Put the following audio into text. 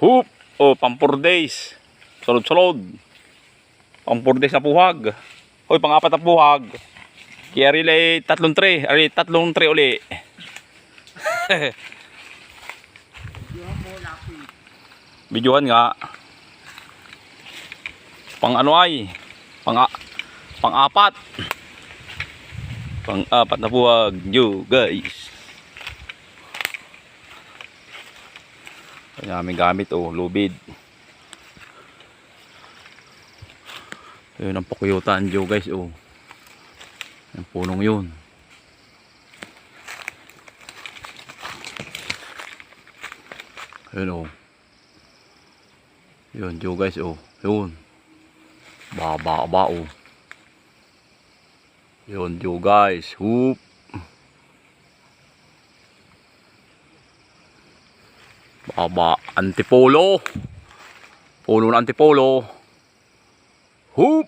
Hoop. O, pang 4 days. Sulod-sulod. Pang 4 days na puhag. Hoy, pang 4 na puhag. Kaya relay 3-3. Relay 3-3 uli. Videohan nga. Pang ano ay? Pang-4. Pang-4 na puhag. Yo, guys. Ang aming gamit, oh, lubid. Yun ang pakuyutan, yo, guys, oh. Yung punong yun. Yun, oh. Yun, yo, guys, oh. Yun. Baba, oh. Yun, yo, guys. Hoop. Baba, antipolo. Puno na antipolo. Hoop.